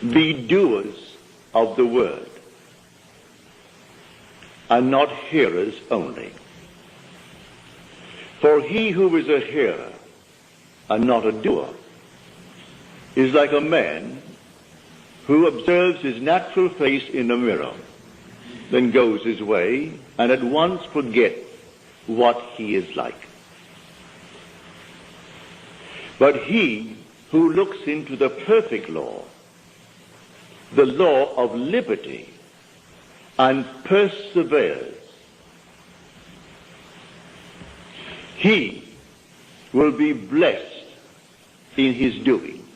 Be doers of the word, and not hearers only. For he who is a hearer and not a doer is like a man who observes his natural face in a mirror, then goes his way and at once forgets what he is like. But he who looks into the perfect law, the law of liberty, and perseveres, he will be blessed in his doing.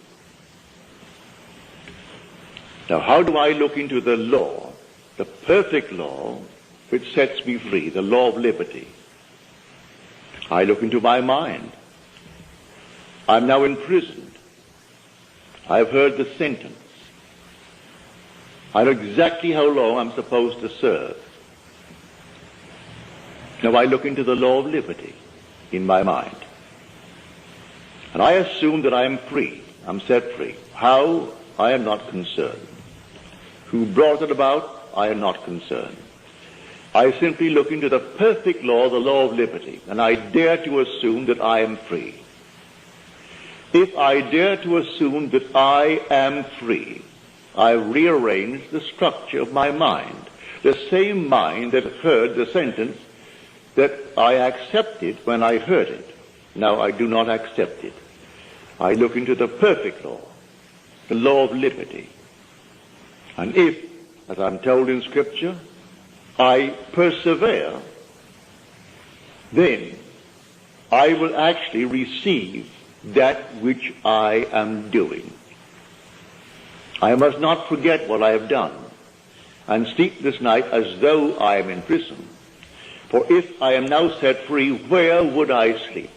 Now, how do I look into the law, the perfect law, which sets me free, the law of liberty? I look into my mind. I'm now imprisoned. I've heard the sentence. I know exactly how long I'm supposed to serve. Now I look into the law of liberty in my mind. And I assume that I am free. I'm set free. How? I am not concerned. Who brought it about? I am not concerned. I simply look into the perfect law, the law of liberty, and I dare to assume that I am free. If I dare to assume that I am free, I rearrange the structure of my mind, the same mind that heard the sentence that I accepted when I heard it. Now I do not accept it. I look into the perfect law, the law of liberty. And if, as I'm told in Scripture, I persevere, then I will actually receive that which I am doing. I must not forget what I have done and sleep this night as though I am in prison. For if I am now set free, where would I sleep?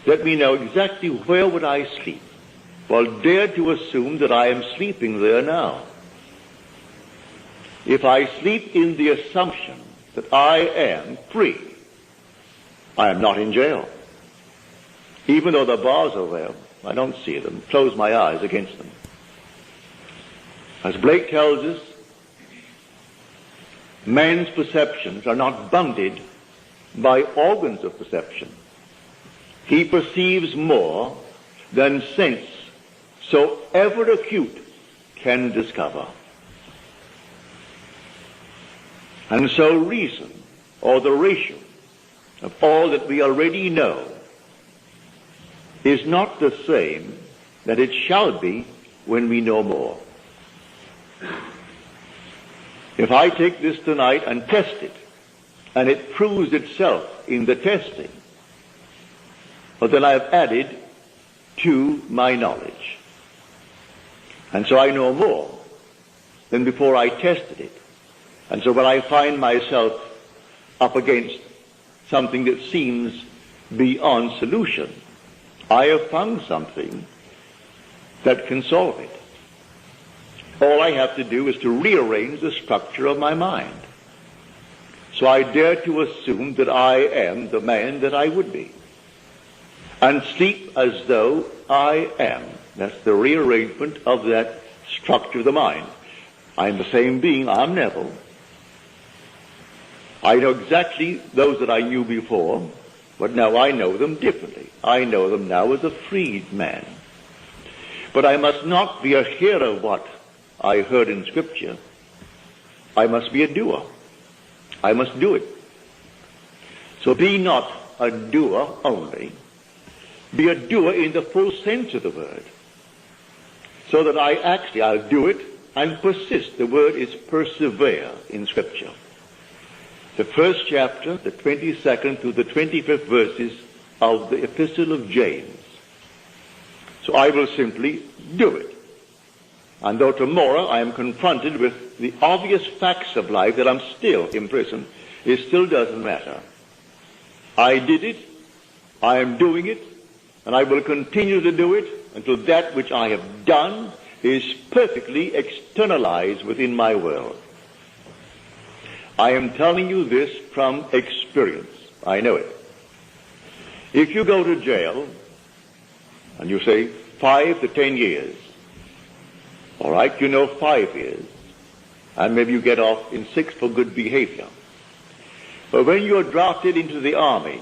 Let me know exactly where would I sleep. Well, dare to assume that I am sleeping there now. If I sleep in the assumption that I am free, I am not in jail. Even though the bars are there, I don't see them. Close my eyes against them. As Blake tells us, man's perceptions are not bounded by organs of perception. He perceives more than sense, so ever acute, can discover. And so reason, or the ratio of all that we already know, is not the same that it shall be when we know more. If I take this tonight and test it, and it proves itself in the testing, well, then I have added to my knowledge. And so I know more than before I tested it. And so when I find myself up against something that seems beyond solution, I have found something that can solve it. All I have to do is to rearrange the structure of my mind. So I dare to assume that I am the man that I would be, and sleep as though I am. That's the rearrangement of that structure of the mind. I am the same being. I'm Neville. I know exactly those that I knew before, but now I know them differently. I know them now as a freed man. But I must not be a hearer of what I heard in Scripture. I must be a doer. I must do it. So be not a doer only. Be a doer in the full sense of the word. So that I'll do it and persist. The word is persevere in Scripture. The first chapter, the 22nd to the 25th verses of the Epistle of James. So I will simply do it. And though tomorrow I am confronted with the obvious facts of life that I'm still in prison, it still doesn't matter. I did it, I am doing it, and I will continue to do it until that which I have done is perfectly externalized within my world. I am telling you this from experience. I know it. If you go to jail, and you say 5 to 10 years, All right, 5 years. And maybe you get off in 6 for good behavior. But when you're drafted into the army,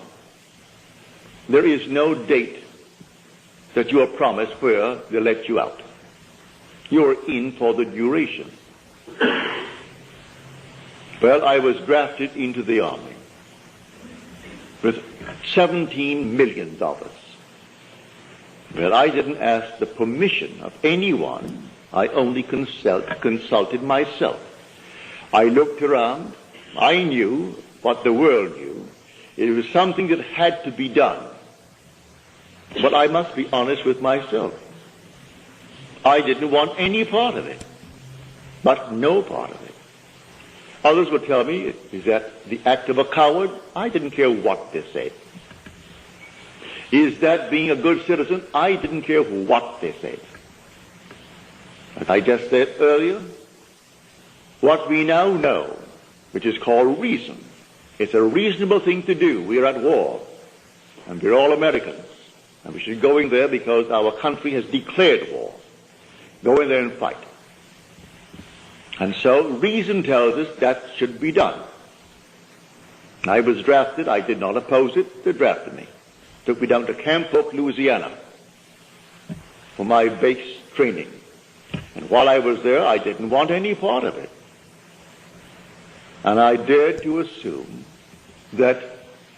there is no date that you are promised where they let you out. You're in for the duration. Well, I was drafted into the army with $17 million. Well, I didn't ask the permission of anyone. I only consulted myself. I looked around. I knew what the world knew. It was something that had to be done. But I must be honest with myself. I didn't want any part of it, but no part of it. Others would tell me, is that the act of a coward? I didn't care what they said. Is that being a good citizen? I didn't care what they said. As I just said earlier, what we now know, which is called reason, it's a reasonable thing to do. We're at war, and we're all Americans, and we should go in there because our country has declared war. Go in there and fight. And so reason tells us that should be done. I was drafted. I did not oppose it. They drafted me. Took me down to Camp Polk, Louisiana for my base training. And while I was there, I didn't want any part of it. And I dared to assume that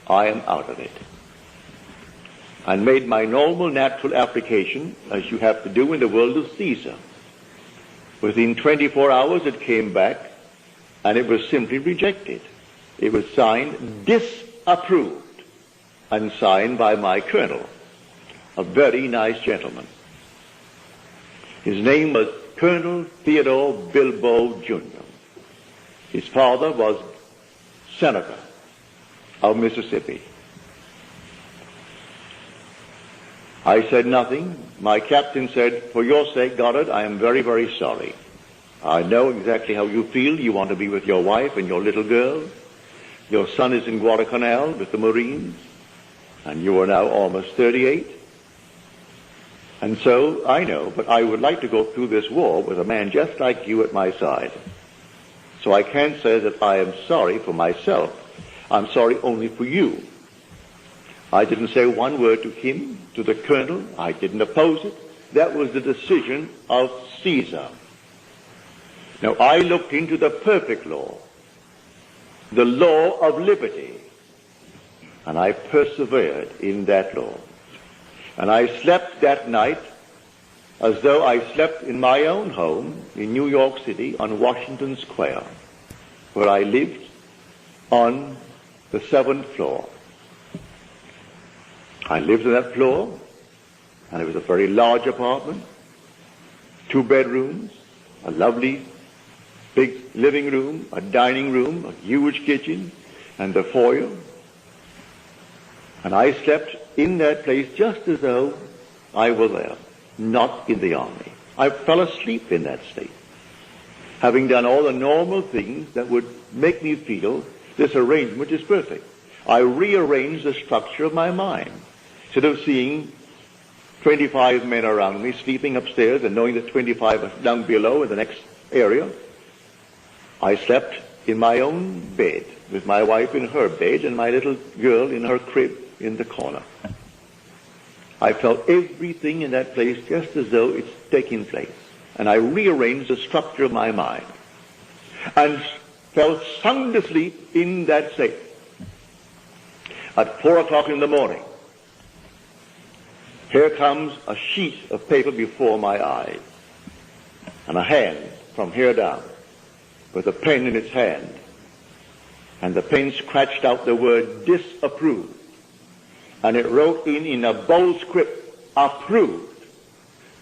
I am out of it. And made my normal natural application, as you have to do in the world of Caesar. Within 24 hours it came back, and it was simply rejected. It was signed disapproved, and signed by my colonel, a very nice gentleman. His name was Colonel Theodore Bilbo Jr. His father was Senator of Mississippi. I said nothing. My captain said, for your sake, Goddard, I am very, very sorry. I know exactly how you feel. You want to be with your wife and your little girl. Your son is in Guadalcanal with the Marines, and you are now almost 38. And so, I know, but I would like to go through this war with a man just like you at my side. So I can't say that I am sorry for myself. I'm sorry only for you. I didn't say one word to him, to the colonel. I didn't oppose it. That was the decision of Caesar. Now, I looked into the perfect law, the law of liberty, and I persevered in that law. And I slept that night as though I slept in my own home in New York City on Washington Square, where I lived on the 7th floor. I lived on that floor, and it was a very large apartment, 2 bedrooms, a lovely big living room, a dining room, a huge kitchen, and the foyer. And I slept in that place just as though I were there, not in the army. I fell asleep in that state, having done all the normal things that would make me feel this arrangement is perfect. I rearranged the structure of my mind. Instead of seeing 25 men around me sleeping upstairs and knowing that 25 are down below in the next area, I slept in my own bed with my wife in her bed and my little girl in her crib in the corner. I felt everything in that place just as though it's taking place. And I rearranged the structure of my mind and fell sound asleep in that state. At 4 o'clock in the morning, here comes a sheet of paper before my eyes, and a hand from here down with a pen in its hand, and the pen scratched out the word disapproved, and it wrote in a bold script, approved.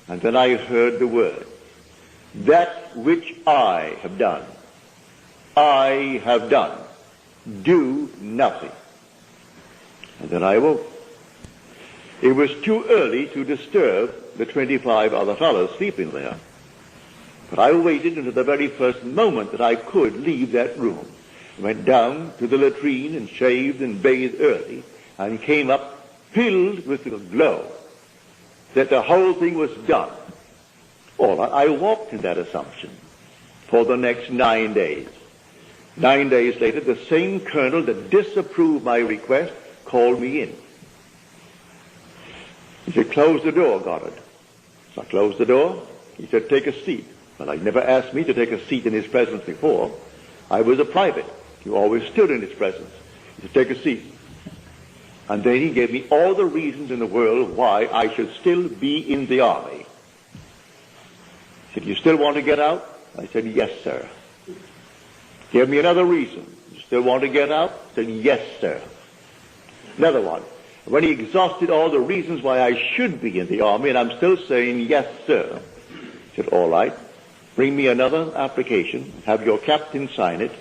And then I heard the word, that which I have done, do nothing. And then I woke. It was too early to disturb the 25 other fellows sleeping there. But I waited until the very first moment that I could leave that room. Went down to the latrine and shaved and bathed early, and came up filled with the glow that the whole thing was done. All right, I walked in that assumption for the next 9 days. 9 days later, the same colonel that disapproved my request called me in. He said, "Close the door, Goddard." So I closed the door. He said, "Take a seat." Well, he never asked me to take a seat in his presence before. I was a private. He always stood in his presence. He said, "Take a seat." And then he gave me all the reasons in the world why I should still be in the army. He said, "You still want to get out?" I said, "Yes, sir." Give me another reason. "You still want to get out?" I said, "Yes, sir." Another one. When he exhausted all the reasons why I should be in the army, and I'm still saying, "Yes, sir," he said, "All right, bring me another application, have your captain sign it,"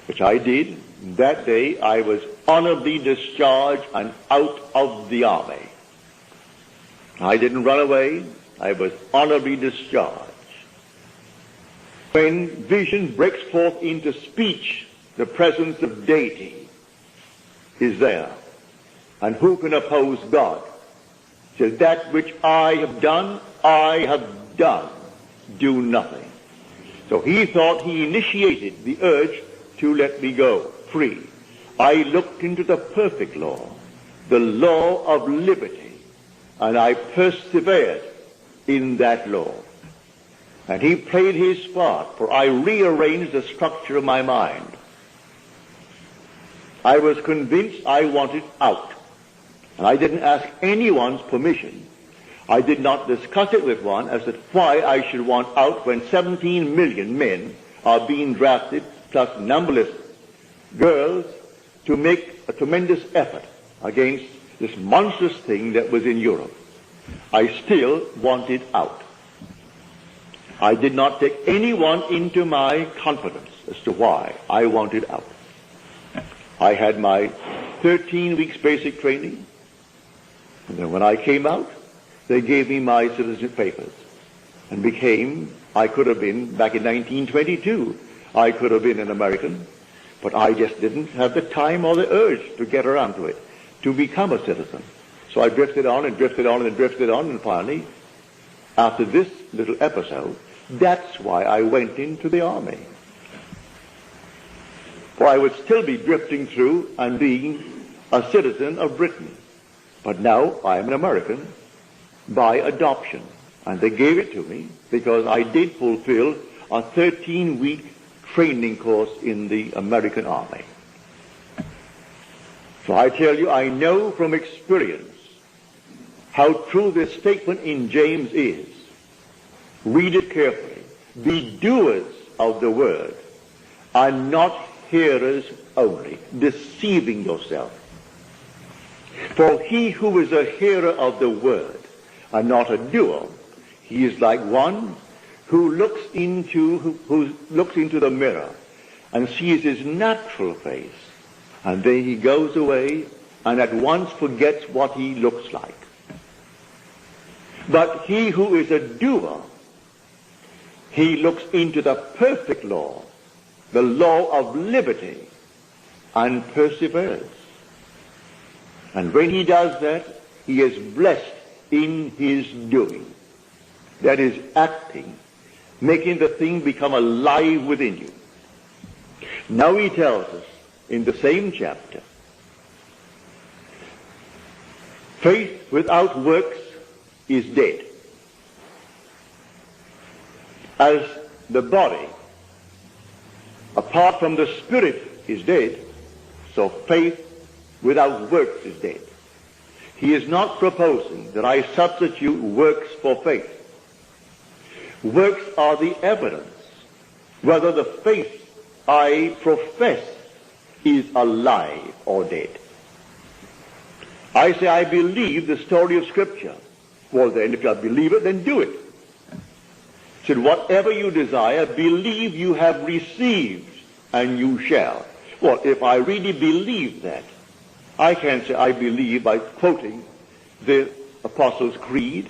which I did. That day I was honorably discharged and out of the army. I didn't run away. I was honorably discharged. When vision breaks forth into speech, the presence of deity is there. And who can oppose God? He says, "That which I have done, I have done. Do nothing." So he thought he initiated the urge to let me go free. I looked into the perfect law, the law of liberty, and I persevered in that law. And he played his part, for I rearranged the structure of my mind. I was convinced I wanted out. And I didn't ask anyone's permission. I did not discuss it with one as to why I should want out when 17 million men are being drafted, plus numberless girls, to make a tremendous effort against this monstrous thing that was in Europe. I still wanted out. I did not take anyone into my confidence as to why I wanted out. I had my 13 weeks basic training, and then when I came out, they gave me my citizenship papers and became, I could have been, back in 1922, I could have been an American, but I just didn't have the time or the urge to get around to it, to become a citizen. So I drifted on and drifted on and drifted on, and finally, after this little episode, that's why I went into the army. For I would still be drifting through and being a citizen of Britain. But now I am an American by adoption. And they gave it to me because I did fulfill a 13-week training course in the American Army. So I tell you, I know from experience how true this statement in James is. Read it carefully. Be doers of the word, and not hearers only, deceiving yourself. For he who is a hearer of the word and not a doer, he is like one who looks into the mirror and sees his natural face, and then he goes away and at once forgets what he looks like. But he who is a doer, he looks into the perfect law, the law of liberty, and perseveres. And when he does that, he is blessed in his doing. That is, acting, making the thing become alive within you. Now he tells us in the same chapter, faith without works is dead. As the body, apart from the spirit, is dead, so faith without works is dead. He is not proposing that I substitute works for faith. Works are the evidence whether the faith I profess is alive or dead. I say I believe the story of Scripture. Well then, if I believe it, then do it. Said, whatever you desire, believe you have received, and you shall. Well, if I really believe that, I can't say I believe by quoting the Apostles' Creed.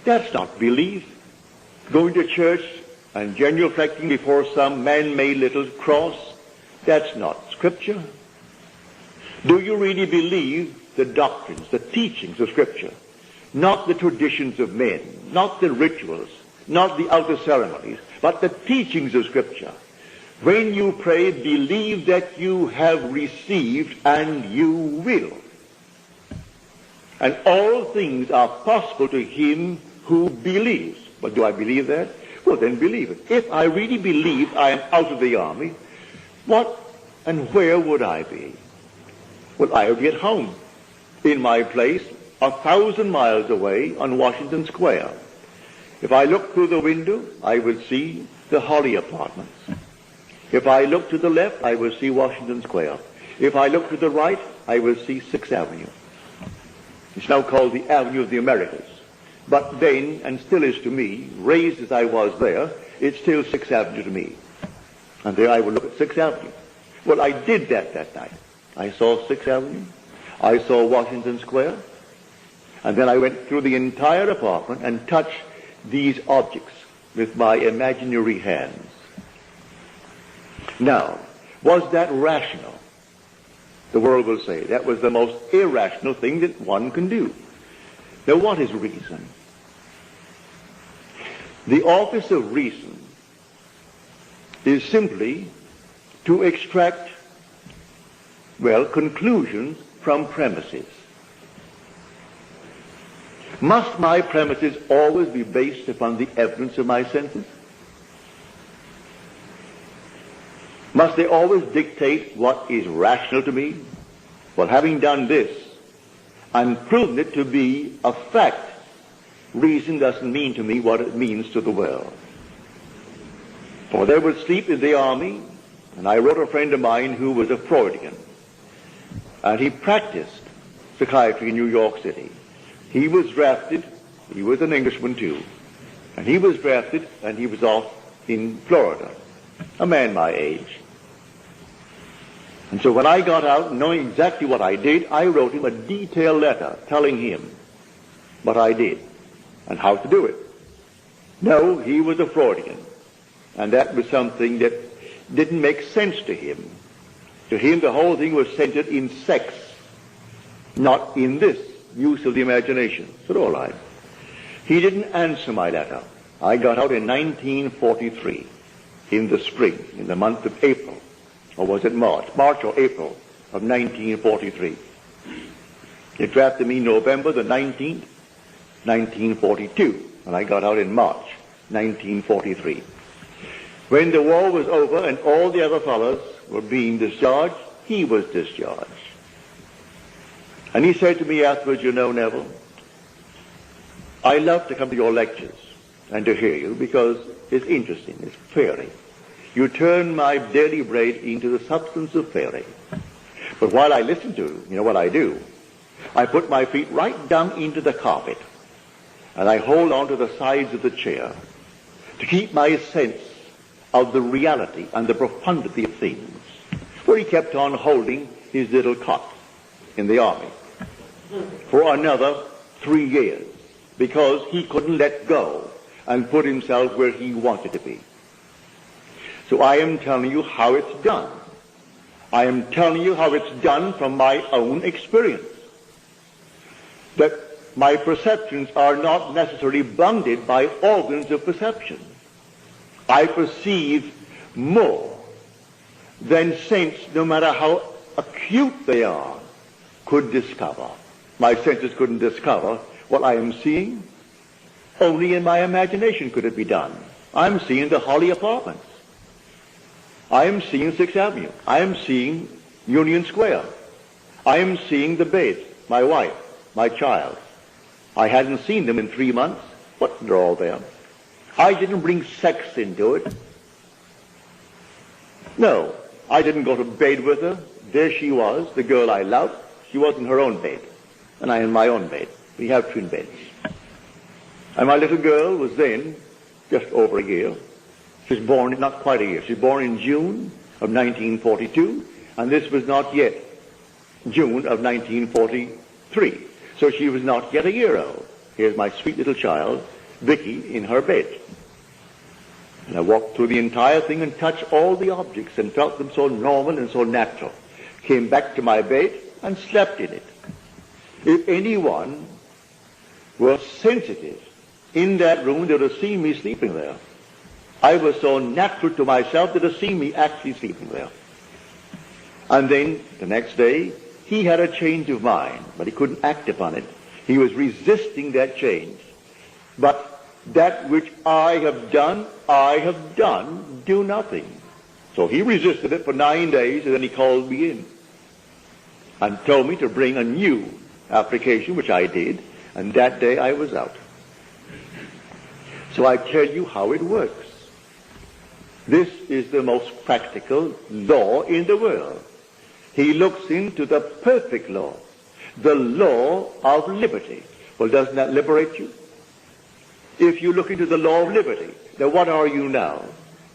That's not belief. Going to church and genuflecting before some man-made little cross, that's not Scripture. Do you really believe the doctrines, the teachings of Scripture? Not the traditions of men, not the rituals, not the outer ceremonies, but the teachings of Scripture. When you pray, believe that you have received and you will. And all things are possible to him who believes. But do I believe that? Well, then believe it. If I really believed I am out of the army, what and where would I be? Well, I would be at home, in my place, 1,000 miles away on Washington Square. If I looked through the window, I would see the Holly Apartments. If I looked to the left, I would see Washington Square. If I looked to the right, I would see 6th Avenue. It's now called the Avenue of the Americas. But then, and still is to me, raised as I was there, it's still 6th Avenue to me. And there I would look at 6th Avenue. Well, I did that night. I saw 6th Avenue. I saw Washington Square. And then I went through the entire apartment and touched these objects with my imaginary hands. Now, was that rational? The world will say that was the most irrational thing that one can do. Now, what is reason? The office of reason is simply to extract, conclusions from premises. Must my premises always be based upon the evidence of my senses? Must they always dictate what is rational to me? Well, having done this and proven it to be a fact, reason doesn't mean to me what it means to the world. For there was sleep in the army, and I wrote a friend of mine who was a Freudian, and he practiced psychiatry in New York City. He was drafted, he was an Englishman too, and he was drafted and he was off in Florida, a man my age. And so when I got out, knowing exactly what I did, I wrote him a detailed letter telling him what I did and how to do it. No, he was a Freudian, and that was something that didn't make sense to him. To him, the whole thing was centered in sex, not in this use of the imagination. So all right. He didn't answer my letter. I got out in 1943, in the spring, in the month of April. Or was it March or April of 1943. They drafted me November the 19th, 1942, and I got out in March 1943. When the war was over and all the other fellows were being discharged, he was discharged. And he said to me afterwards, you know, Neville, I love to come to your lectures and to hear you because it's interesting, it's fairy. You turn my daily bread into the substance of fairy. But while I listen to you, you know what I do? I put my feet right down into the carpet and I hold on to the sides of the chair to keep my sense of the reality and the profundity of things. Where he kept on holding his little cot in the army for another 3 years because he couldn't let go and put himself where he wanted to be. So I am telling you how it's done. I am telling you how it's done from my own experience. That my perceptions are not necessarily bounded by organs of perception. I perceive more than sense, no matter how acute they are, could discover. My senses couldn't discover what I am seeing. Only in my imagination could it be done. I'm seeing the Holly Apartments. I am seeing 6th Avenue. I am seeing Union Square. I am seeing the bed, my wife, my child. I hadn't seen them in 3 months, but they're all there. I didn't bring sex into it. No, I didn't go to bed with her. There she was, the girl I loved. She was in her own bed, and I in my own bed. We have twin beds. And my little girl was then just over a year. She was born, not quite a year. She was born in June of 1942, and this was not yet June of 1943. So she was not yet a year old. Here's my sweet little child, Vicky, in her bed. And I walked through the entire thing and touched all the objects and felt them so normal and so natural. Came back to my bed and slept in it. If anyone were sensitive in that room, they would have seen me sleeping there. I was so natural to myself that they would have seen me actually sleeping there. And then, the next day, he had a change of mind, but he couldn't act upon it. He was resisting that change. But that which I have done, do nothing. So he resisted it for 9 days, and then he called me in and told me to bring a new application, which I did, and that day I was out. So I tell you how it works. This is the most practical law in the world. He looks into the perfect law, the law of liberty. Well, doesn't that liberate you? If you look into the law of liberty, then what are you now?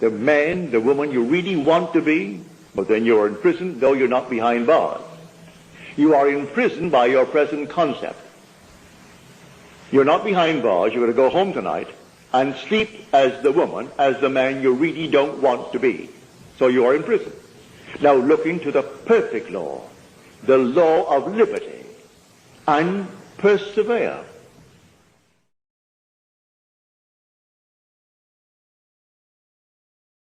The man, the woman you really want to be, but then you're in prison, though you're not behind bars. You are in prison by your present concept. You're not behind bars. You're going to go home tonight and sleep as the woman, as the man you really don't want to be. So you are in prison. Now look into the perfect law, the law of liberty, and persevere.